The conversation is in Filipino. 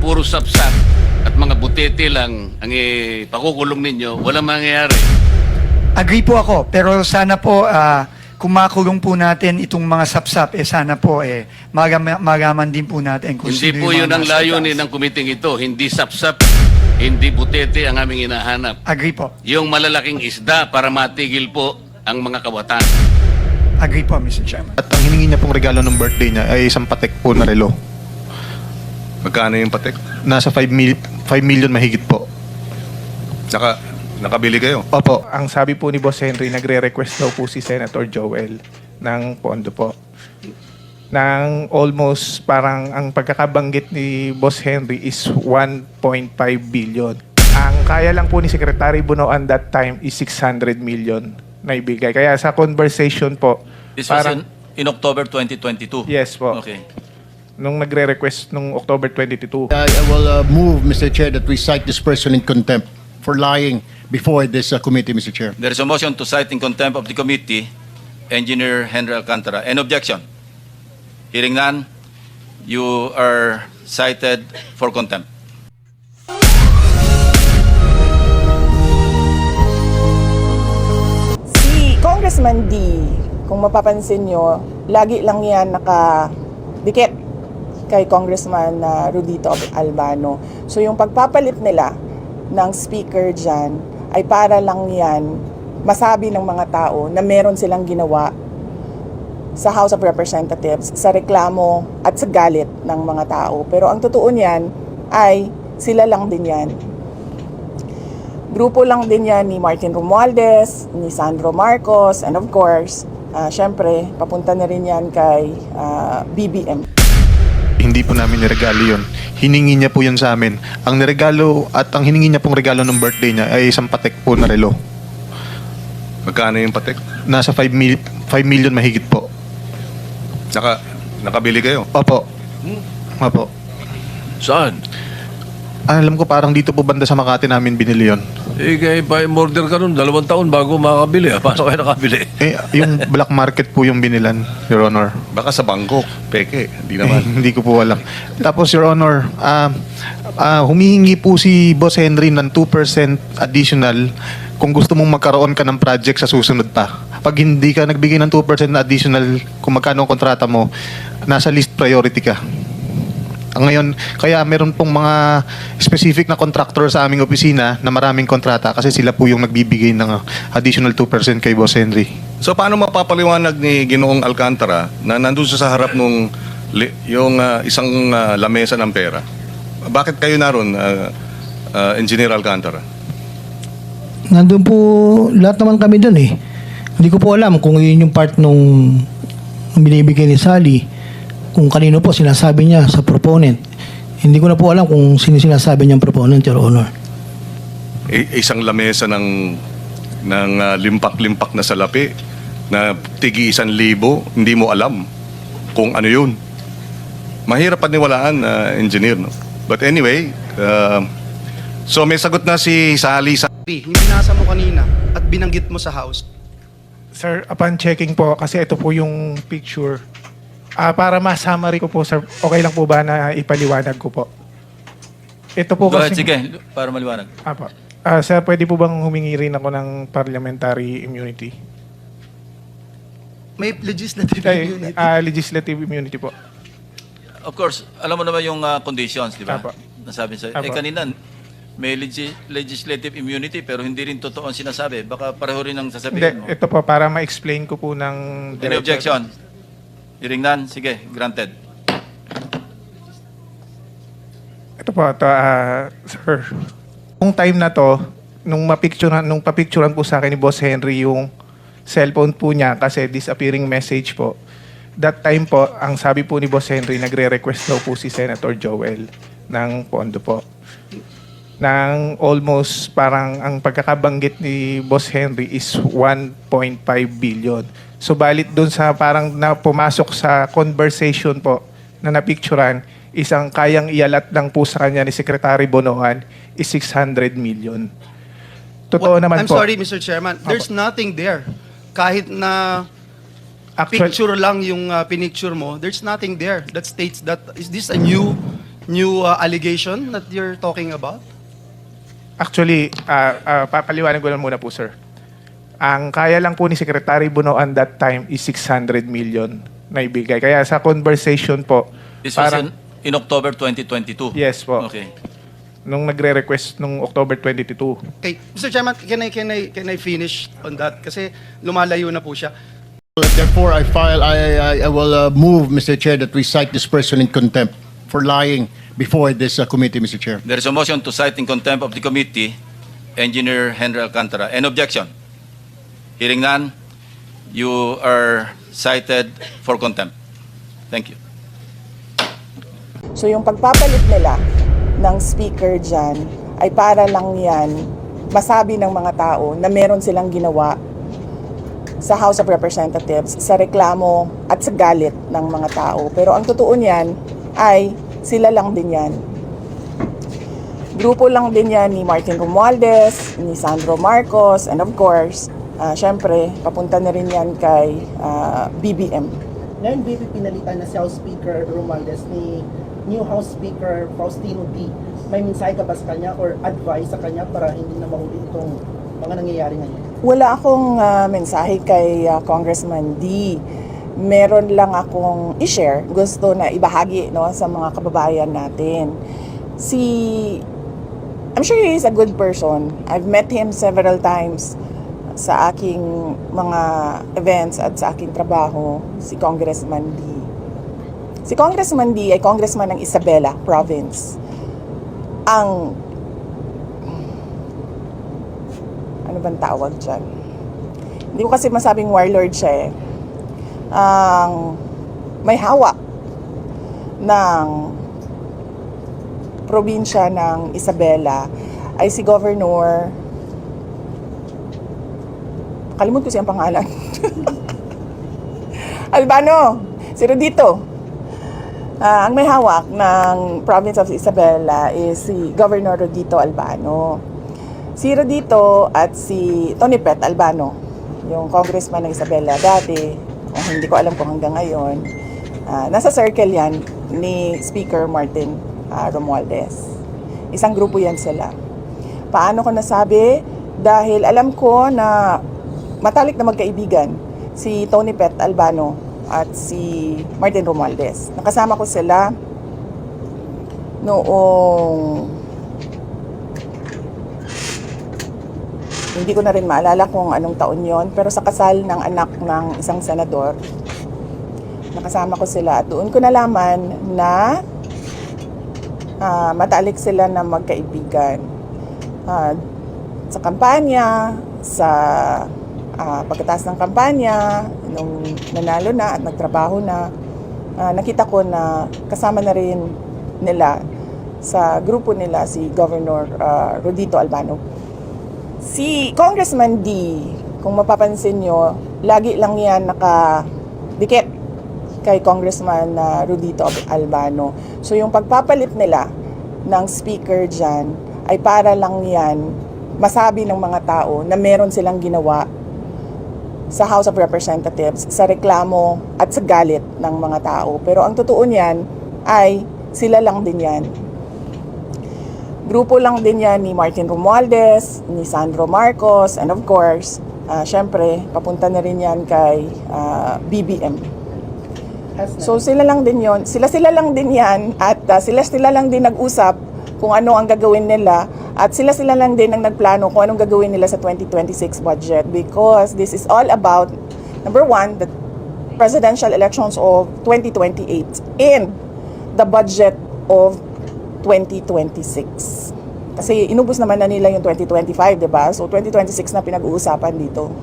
puro sapsap at mga butete lang ang pakukulong ninyo, walang mangyayari. Agree po ako, pero sana po kung makulong po natin itong mga sapsap, sana po magaman din po natin kung Hindi sino po yung yun mga ang nasa layunin taas. ng kumiting ito. Hindi sapsap, hindi butete ang aming hinahanap. Agree po. Yung malalaking isda para matigil po ang mga kawatan. Agree po, Mr. Chairman. At ang hiningi niya pong regalo ng birthday niya ay isang patek po na relo. Magkano yung patek? Nasa 5 million mahigit po. Nakabili kayo? Opo. Ang sabi po ni Boss Henry, nagre-request daw po si Senator Joel ng pondo po. Nang almost parang ang pagkakabanggit ni Boss Henry is 1.5 billion. Ang kaya lang po ni Secretary Bunoan that time is 600 million na ibigay. Kaya sa conversation po, This was in October 2022? yes po, Okay. nung nagre-request nung October 22. I will move, Mr. Chair, that we cite this person in contempt for lying before this committee, Mr. Chair. There is a motion to cite in contempt of the committee, Engineer Henry Alcantara. Any objection? Hearing none, you are cited for contempt. Si Congressman D, kung mapapansin nyo, lagi lang yan nakadikit kay Congressman Rudito Albano. So yung pagpapalit nila ng speaker dyan ay para lang yan masabi ng mga tao na meron silang ginawa sa House of Representatives sa reklamo at sa galit ng mga tao. Pero ang totoo niyan ay sila lang din yan. Grupo lang din yan ni Martin Romualdez, ni Sandro Marcos, and of course, syempre, papunta na rin yan kay BBM. Hindi po namin niregalo yun. Hiningi niya po yun sa amin. Ang niregalo at ang hiningi niya pong regalo ng birthday niya ay isang patek po na relo. Magkano yung patek? Nasa 5 million mahigit po. Nakabili kayo? Opo. Opo. Saan? Alam ko parang dito po banda sa Makati namin binili yun. Kaya pa-order ka nun, 2 taon bago makabili. Paano kayo nakabili? Yung black market po yung binilan, Your Honor. Baka sa Bangkok. Peke. Hindi naman. Hindi ko po alam. Tapos, Your Honor, humihingi po si Boss Henry ng 2% additional kung gusto mong magkaroon ka ng project sa susunod pa. Pag hindi ka nagbigay ng 2% na additional kung magkano ang kontrata mo, nasa list priority ka. Ngayon, kaya meron pong mga specific na contractor sa aming opisina na maraming kontrata kasi sila po yung nagbibigay ng additional 2% kay Boss Henry. So paano mapapaliwanag ni Ginoong Alcantara na nandun siya sa harap nung yung isang lamesa ng pera? Bakit kayo naroon, Engineer Alcantara? Nandun po, lahat naman kami dun eh. Hindi ko po alam kung yun yung part nung binibigay ni Sally, kung kanino po sinasabi niya sa proponent. Hindi ko na po alam kung sino sinasabi niyang proponent, Your Honor. Isang lamesa ng limpak-limpak na salapi na tigi 1,000, hindi mo alam kung ano yun. Mahirap paniwalaan, engineer, no? But anyway, so may sagot na si Sally. Yung binasa mo kanina at binanggit mo sa House. Sir, upon checking po, kasi ito po yung picture. Para ma-summary ko po, sir, okay lang po ba na ipaliwanag ko po? Ito po Go ahead, kasi... sige, para maliwanag. Apo. Sir, pwede po bang humingi rin ako ng parliamentary immunity? May legislative immunity. Legislative immunity po. Of course, alam mo naman yung conditions, di ba? Apo. Nasabi sa Apo. kanina, may legislative immunity pero hindi rin totoo ang sinasabi. Baka pareho rin ang sasabihin mo. Hindi, ito po, para ma-explain ko po ng... Any objection? Hearing none, sige, granted. Ito po, sir. Nung time na to, nung papicturean po sa akin ni Boss Henry yung cellphone po niya kasi disappearing message po. That time po, ang sabi po ni Boss Henry, nagre-request daw po si Senator Joel ng pondo po. Nang almost parang ang pagkakabanggit ni Boss Henry is 1.5 billion. So balit doon sa parang na pumasok sa conversation po na napicturean, isang kayang ialat lang po sa kanya ni Secretary Bonoan is 600 million. Totoo naman I'm po. sorry, Mr. Chairman. There's nothing there. Kahit na picture lang yung pinicture mo, there's nothing there that states that is this a new new allegation that you're talking about? Actually, papaliwanag ko lang muna po, sir. Ang kaya lang po ni Secretary Bunoan that time is 600 million na ibigay. Kaya sa conversation po, This was in October 2022. yes po, Okay. nung nagre-request nung October 22. Okay, Mr. Chairman, can I finish on that? Kasi lumalayo na po siya. Therefore, I will move, Mr. Chair, that we cite this person in contempt for lying before this committee, Mr. Chair. There is a motion to cite in contempt of the committee, Engineer Henry Alcantara. Any objection? Hearing none, you are cited for contempt. Thank you. So yung pagpapalit nila ng speaker dyan ay para lang yan masabi ng mga tao na meron silang ginawa sa House of Representatives, sa reklamo at sa galit ng mga tao. Pero ang totoo niyan ay sila lang din yan. Grupo lang din yan ni Martin Romualdez, ni Sandro Marcos, and of course, syempre, papunta na rin yan kay BBM. Ngayon, BP pinalitan na si House Speaker Romualdez ni new House Speaker Faustino D. May mensahe ka ba sa kanya or advice sa kanya para hindi na mahuli itong mga nangyayari ngayon? Wala akong mensahe kay Congressman D. Meron lang akong i-share, gusto na ibahagi no, sa mga kababayan natin. I'm sure he is a good person. I've met him several times sa aking mga events at sa aking trabaho, si Congressman D. Si Congressman D ay congressman ng Isabela Province. Ano bang tawag dyan? Hindi ko kasi masabing warlord siya eh. Ang may hawak ng probinsya ng Isabela ay si Governor, kalimut ko siyang pangalan. Albano, si Rodito. Ang may hawak ng province of Isabela is si Governor Rodito Albano. Si Rodito at si Tony Pet Albano, yung congressman ng Isabela dati, hindi ko alam kung hanggang ngayon, nasa circle yan ni Speaker Martin Romualdez. Isang grupo yan sila. Paano ko nasabi? Dahil alam ko na matalik na magkaibigan si Tony Pet Albano at si Martin Romualdez. Nakasama ko sila noong hindi ko na rin maalala kung anong taon yon, pero sa kasal ng anak ng isang senador, nakasama ko sila at doon ko nalaman na matalik sila na magkaibigan. Sa kampanya, pagkatapos ng kampanya, nung nanalo na at nagtrabaho na, nakita ko na kasama na rin nila sa grupo nila si Governor Rodito Albano. Si Congressman D, kung mapapansin nyo, lagi lang yan nakadikit kay Congressman Rodito Albano. So yung pagpapalit nila ng speaker dyan ay para lang yan masabi ng mga tao na meron silang ginawa sa House of Representatives, sa reklamo at sa galit ng mga tao. Pero ang totoo niyan ay sila lang din yan. Grupo lang din yan ni Martin Romualdez, ni Sandro Marcos, and of course, syempre, papunta na rin yan kay BBM. So sila lang din yon, sila lang din yan at sila lang din nag-usap kung ano ang gagawin nila at sila lang din ang nagplano kung anong gagawin nila sa 2026 budget, because this is all about, number one, the presidential elections of 2028 and the budget of 2026. Kasi inubos naman na nila yung 2025, 'di ba? So 2026 na pinag-uusapan dito.